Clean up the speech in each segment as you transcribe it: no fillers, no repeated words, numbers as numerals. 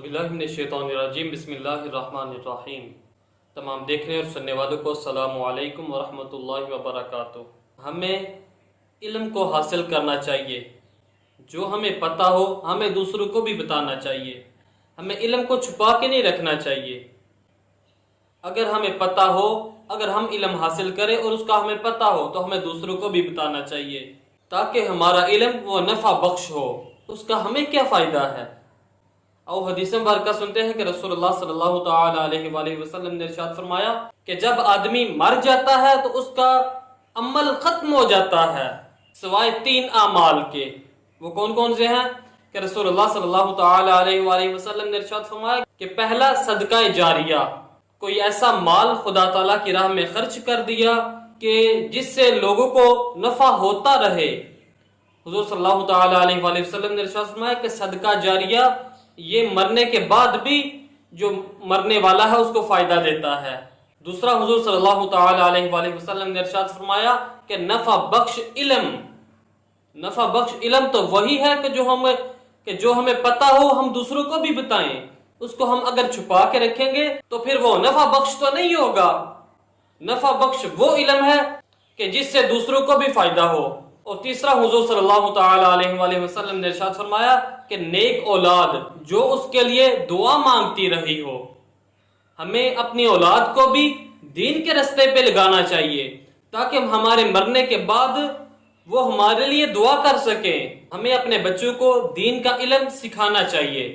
औज़ुबिल्लाहिमिनश्शैतानिर्रजीम बिस्मिल्लाहिर्रहमानिर्रहीम। तमाम देखने और सुनने वालों को अस्सलामु अलैकुम वरहमतुल्लाहि वबरकातुहू। हमें इल्म को हासिल करना चाहिए। जो हमें पता हो हमें दूसरों को भी बताना चाहिए। हमें इल्म को छुपा के नहीं रखना चाहिए। अगर हमें पता हो, अगर हम इल्म हासिल करें और उसका हमें पता हो तो हमें दूसरों को भी बताना चाहिए, ताकि हमारा इल्म वो नफ़ा बख्श हो। उसका हमें क्या फ़ायदा है। और हदीस मुबारक सुनते हैं कि रसूलुल्लाह सल्लल्लाहु तआला अलैहि वसल्लम ने इरशाद फरमाया कि जब आदमी मर जाता है तो उसका अमल खत्म हो जाता है सिवाय 3 आमाल के। वो कौन कौन से हैं कि रसूलुल्लाह सल्लल्लाहु तआला अलैहि वसल्लम ने इरशाद फरमाया कि पहला सदका जारिया, कोई ऐसा माल खुदा ताला की राह में खर्च कर दिया कि जिससे लोगों को नफा होता रहे। हुजूर सल्लल्लाहु तआला अलैहि वसल्लम ने इरशाद फरमाया कि सदका जारिया ये मरने के बाद भी जो मरने वाला है उसको फायदा देता है। दूसरा, हुजूर सल्लल्लाहु तआला अलैहि वसल्लम ने इरशाद फरमाया कि नफा बख्श इल्म। नफा बख्श इल्म तो वही है कि जो हमें पता हो हम दूसरों को भी बताएं। उसको हम अगर छुपा के रखेंगे तो फिर वो नफा बख्श तो नहीं होगा। नफा बख्श वो इल्म है कि जिससे दूसरों को भी फायदा हो। और तीसरा, हुजूर सल्लल्लाहु तआला अलैहि वसल्लम ने इरशाद फरमाया कि नेक औलाद जो उसके लिए दुआ मांगती रही हो। हमें अपनी औलाद को भी दीन के रास्ते पे लगाना चाहिए ताकि हमारे मरने के बाद वो हमारे लिए दुआ कर सकें। हमें अपने बच्चों को दीन का इल्म सिखाना चाहिए।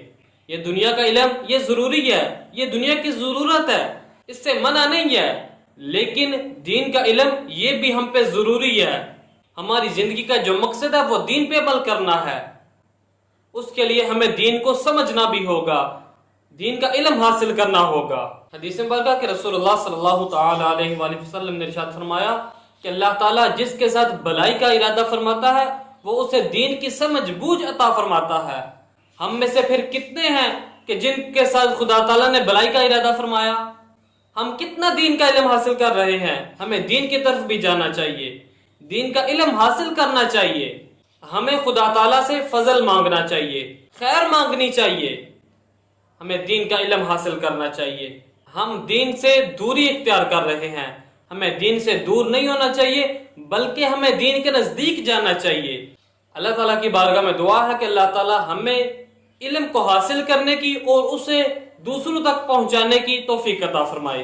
ये दुनिया का इल्म ये जरूरी है, ये दुनिया की जरूरत है, इससे मना नहीं है, लेकिन दीन का इल्म ये भी हम पे जरूरी है। हमारी जिंदगी का जो मकसद है वो दीन पे अमल करना है। उसके लिए हमें दीन को समझना भी होगा, दीन का इल्म हासिल करना होगा। हदीस में बता कि रसूलुल्लाह सल्लल्लाहु तआला अलैहि वसल्लम ने इरशाद फरमाया कि अल्लाह ताला जिसके साथ भलाई का इरादा फरमाता है वो उसे दीन की समझ बूझ अता फरमाता है। हम में से फिर कितने हैं कि जिनके साथ खुदा ताला ने भलाई का इरादा फरमाया। हम कितना दीन का इल्म हासिल कर रहे हैं। हमें दीन की तरफ भी जाना चाहिए, दीन का इल्म हासिल करना चाहिए। हमें खुदा ताला से फजल मांगना चाहिए, खैर मांगनी चाहिए। हमें दीन का इल्म हासिल करना चाहिए। हम दीन से दूरी इख्तियार कर रहे हैं। हमें दीन से दूर नहीं होना चाहिए बल्कि हमें दीन के नजदीक जाना चाहिए। अल्लाह ताला की बारगाह में दुआ है कि अल्लाह ताला हमें इल्म को हासिल करने की और उसे दूसरों तक पहुंचाने की तौफीक अता फरमाए।